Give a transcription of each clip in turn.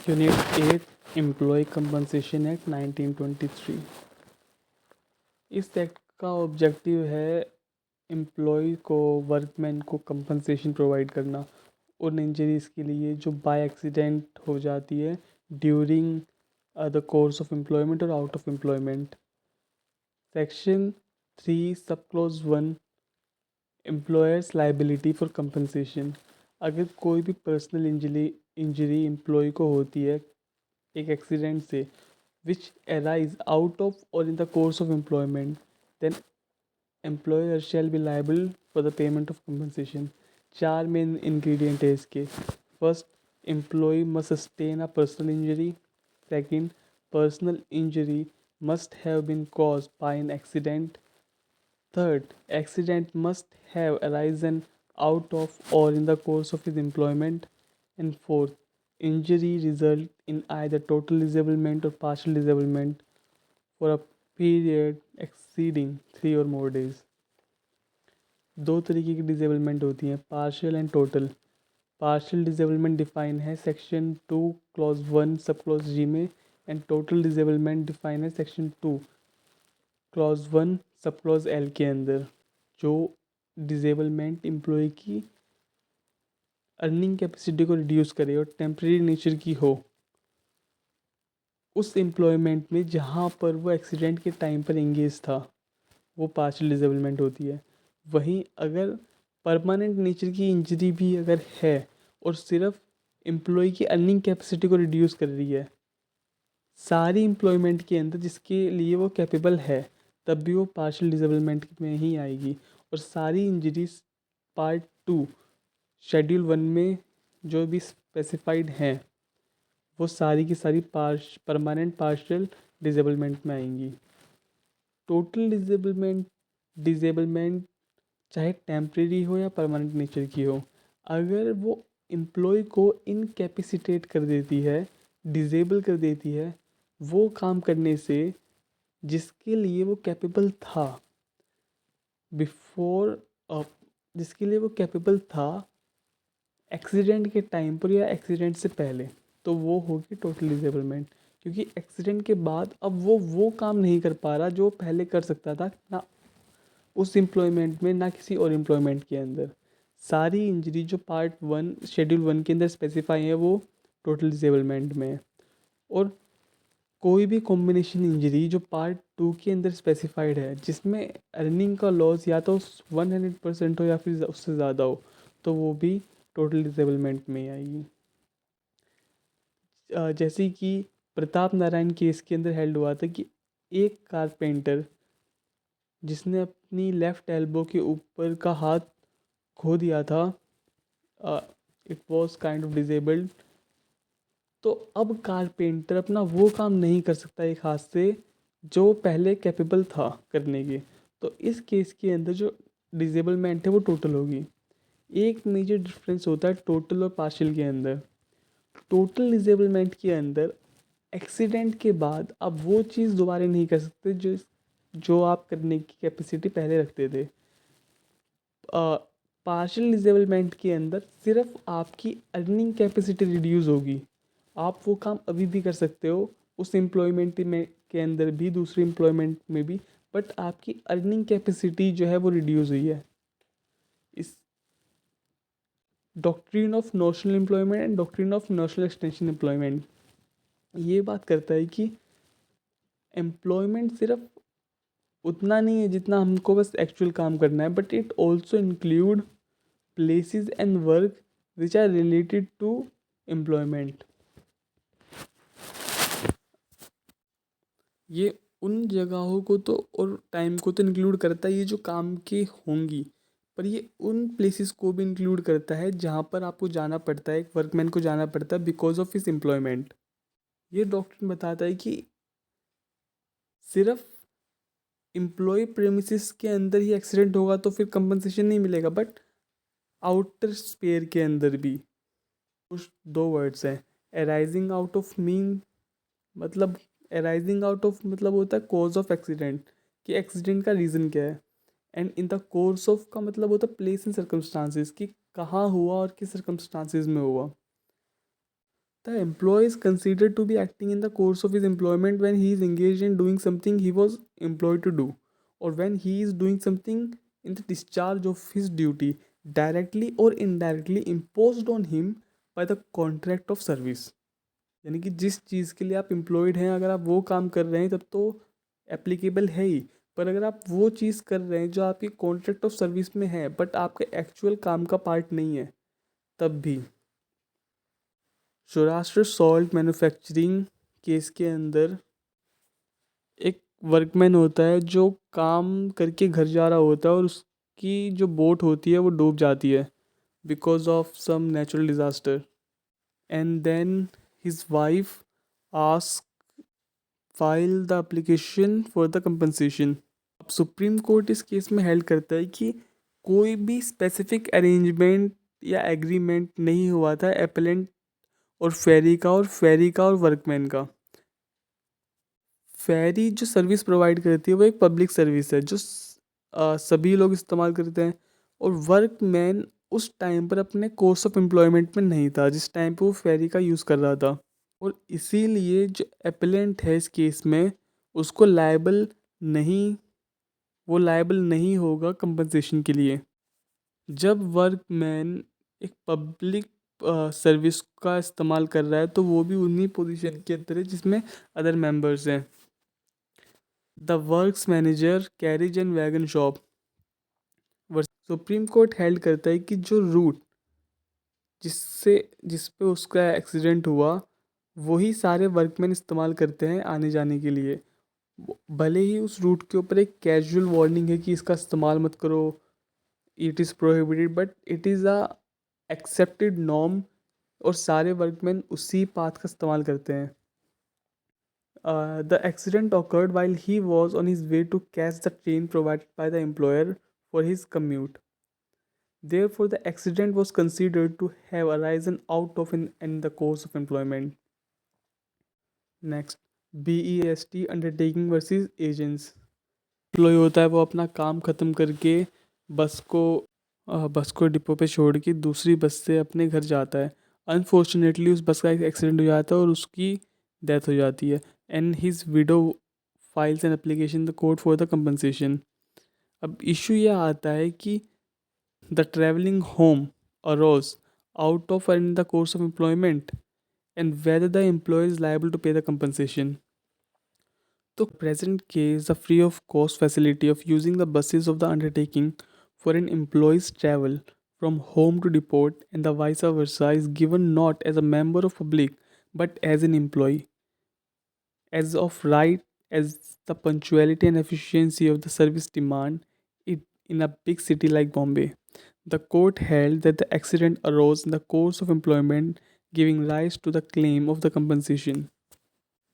Unit 8 employee compensation act 1923। इस act का objective है एम्प्लॉय को वर्कमैन को कंपनसेशन प्रोवाइड करना उन इंजरीज़ के लिए जो बाय एक्सीडेंट हो जाती है during the course of employment और out of employment. Section 3 sub clause 1 employer's liability for compensation. अगर कोई भी पर्सनल इंजरी एम्प्लॉय को होती है एक एक्सीडेंट से which arise out of or in the course of employment, then employer shall be liable for the payment of compensation। चार main ingredient है इसके। First, employ must sustain a personal injury. Second, personal injury must have been caused by an accident। Third, accident must have arisen out of or in the course of his employment. And fourth, injury result in either total disablement or partial disablement for a period exceeding 3 or more days। दो तरीके की disablement होती हैं, partial and total. Partial disablement define है section 2 clause 1 sub clause G में, and total disablement define है section 2 clause 1 sub clause L के अंदर। जो डिसेबलमेंट एम्प्लॉय की अर्निंग कैपेसिटी को रिड्यूस करे और टेम्प्रेरी नेचर की हो उस एम्प्लॉयमेंट में जहाँ पर वो एक्सीडेंट के टाइम पर इंगेज था, वो पार्शियल डिसेबलमेंट होती है। वहीं अगर परमानेंट नेचर की इंजरी भी अगर है और सिर्फ एम्प्लॉय की अर्निंग कैपेसिटी को रिड्यूस कर रही है सारी एम्प्लॉयमेंट के अंदर जिसके लिए वो कैपेबल है, तब भी वो पार्शियल डिसेबलमेंट में ही आएगी। और सारी इंजरीज पार्ट 2 शेड्यूल 1 में जो भी स्पेसिफाइड हैं वो सारी की सारी परमानेंट पार्शियल डिसेबलमेंट में आएंगी। टोटल डिसेबलमेंट चाहे टेम्प्रेरी हो या परमानेंट नेचर की हो, अगर वो एम्प्लॉय को इनकैपेसिटेट कर देती है, डिसेबल कर देती है वो काम करने से जिसके लिए वो कैपेबल था बिफोर, जिसके लिए वो कैपेबल था एक्सीडेंट के टाइम पर या एक्सीडेंट से पहले, तो वो होगी टोटल डिसेबलमेंट। क्योंकि एक्सीडेंट के बाद अब वो काम नहीं कर पा रहा जो पहले कर सकता था, ना उस एम्प्लॉयमेंट में ना किसी और एम्प्लॉयमेंट के अंदर। सारी इंजरी जो पार्ट 1 शेड्यूल 1 के अंदर स्पेसिफाई है वो टोटल डिसेबलमेंट में है। और कोई भी कॉम्बिनेशन इंजरी जो पार्ट 2 के अंदर स्पेसिफाइड है जिसमें अर्निंग का लॉस या तो 100% हो या फिर उससे ज़्यादा हो, तो वो भी टोटल डिसेबलमेंट में ही आएगी। जैसे कि प्रताप नारायण केस के अंदर हेल्ड हुआ था कि एक कारपेंटर जिसने अपनी लेफ़्ट एल्बो के ऊपर का हाथ खो दिया था, it was kind of disabled, तो अब कारपेंटर अपना वो काम नहीं कर सकता एक हाथ से जो पहले कैपेबल था करने के। तो इस केस के अंदर जो डिसेबलमेंट है वो टोटल होगी। एक मेजर डिफरेंस होता है टोटल और पार्शियल के अंदर। टोटल डिसेबलमेंट के अंदर एक्सीडेंट के बाद आप वो चीज़ दोबारा नहीं कर सकते जो जो आप करने की कैपेसिटी पहले रखते थे। पार्शियल डिसेबलमेंट के अंदर सिर्फ आपकी अर्निंग कैपेसिटी रिड्यूस होगी, आप वो काम अभी भी कर सकते हो उस एम्प्लॉयमेंट में के अंदर भी दूसरी एम्प्लॉयमेंट में भी, बट आपकी अर्निंग कैपेसिटी जो है वो रिड्यूस हुई है। इस doctrine of notional employment and doctrine of notional extension employment ये बात करता है कि एम्प्लॉयमेंट सिर्फ उतना नहीं है जितना हमको बस एक्चुअल काम करना है, but it also include places and work which are related to employment. ये उन जगहों को तो और टाइम को तो इंक्लूड करता है ये जो काम के होंगी, पर ये उन प्लेसेस को भी इंक्लूड करता है जहाँ पर आपको जाना पड़ता है, एक वर्कमैन को जाना पड़ता है बिकॉज ऑफ हिस एम्प्लॉयमेंट। ये डॉक्टर बताता है कि सिर्फ एम्प्लॉय प्रेमिसिस के अंदर ही एक्सीडेंट होगा तो फिर कंपनसेशन नहीं मिलेगा, बट आउटर स्पेयर के अंदर भी कुछ दो वर्ड्स हैं, अराइजिंग आउट ऑफ मीन, मतलब अराइजिंग आउट ऑफ मतलब होता है कॉज ऑफ एक्सीडेंट, कि एक्सीडेंट का रीज़न क्या है। And in the course of का मतलब होता है प्लेस एंड सर्कमस्टांसिस, कि कहाँ हुआ और किस सर्कमस्टांसिस में हुआ। The employee is considered to be acting in the course of his employment when he is engaged in doing something he was employed to do, or when he is doing something in the discharge of his duty, directly or indirectly imposed on him by the contract of service. यानी कि जिस चीज़ के लिए आप employed हैं, अगर आप वो काम कर रहे हैं तब तो एप्लीकेबल है ही। पर अगर आप वो चीज़ कर रहे हैं जो आपके कॉन्ट्रैक्ट ऑफ सर्विस में है बट आपके एक्चुअल काम का पार्ट नहीं है, तब भी। सौराष्ट्र सॉल्ट मैन्युफैक्चरिंग केस के अंदर एक वर्कमैन होता है जो काम करके घर जा रहा होता है और उसकी जो बोट होती है वो डूब जाती है because of some natural disaster, and then his wife ask file the application for the compensation. अब सुप्रीम कोर्ट इस केस में हेल्ड करता है कि कोई भी स्पेसिफिक अरेंजमेंट या एग्रीमेंट नहीं हुआ था एपेलेंट और फेरी का और वर्कमैन का। फेरी जो सर्विस प्रोवाइड करती है वो एक पब्लिक सर्विस है जो सभी लोग इस्तेमाल करते हैं, और वर्कमैन उस टाइम पर अपने कोर्स ऑफ एम्प्लॉयमेंट में नहीं था जिस टाइम पे वो फेरी का यूज़ कर रहा था, और इसीलिए जो एपेलेंट है इस केस में उसको लायबल नहीं, वो लायबल नहीं होगा कंपनसेशन के लिए। जब वर्कमैन एक पब्लिक सर्विस का इस्तेमाल कर रहा है तो वो भी उन्हीं पोजीशन के अंदर है जिसमें अदर मेंबर्स हैं। The works manager carriage and wagon shop. Supreme court held करता है कि जो रूट जिस पे उसका एक्सीडेंट हुआ वही सारे वर्कमैन इस्तेमाल करते हैं आने जाने के लिए। भले ही उस रूट के ऊपर एक कैजुअल वार्निंग है कि इसका इस्तेमाल मत करो, it is prohibited, but it is a accepted norm, और सारे वर्कमैन उसी पाथ का इस्तेमाल करते हैं। The accident occurred while he was on his way to catch the train provided by the employer for his commute. Therefore, the accident was considered to have arisen out of in the course of employment. Next, BEST undertaking versus agents. Employ होता है वो अपना काम ख़त्म करके बस को बस को डिपो पे छोड़ के दूसरी बस से अपने घर जाता है। अनफॉर्चुनेटली उस बस का एक एक्सीडेंट हो जाता है और उसकी डेथ हो जाती है, and his widow files an application the court for the compensation. अब इशू यह आता है कि the travelling home arose out of in the course of employment and whether the employ is liable to pay the compensation. तो present case, the free of cost facility of using the buses of the undertaking for an employee's travel from home to depot and the vice versa is given not as a member of public but as an employee. As of right as the punctuality and efficiency of the service demand it in a big city like Bombay. The court held that the accident arose in the course of employment, giving rise to the claim of the compensation.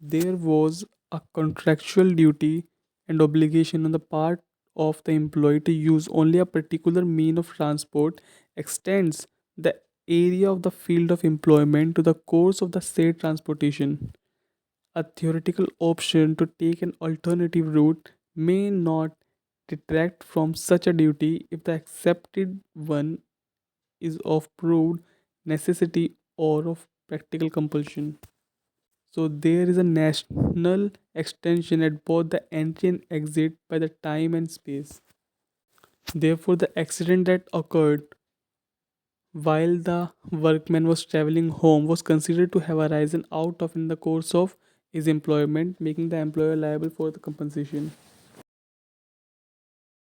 There was a contractual duty and obligation on the part of the employee to use only a particular mean of transport extends the area of the field of employment to the course of the said transportation. A theoretical option to take an alternative route may not detract from such a duty if the accepted one is of proved necessity or of practical compulsion. So there is a national extension at both the entry and exit by the time and space. Therefore, the accident that occurred while the workman was traveling home was considered to have arisen out of in the course of his employment, making the employer liable for the compensation.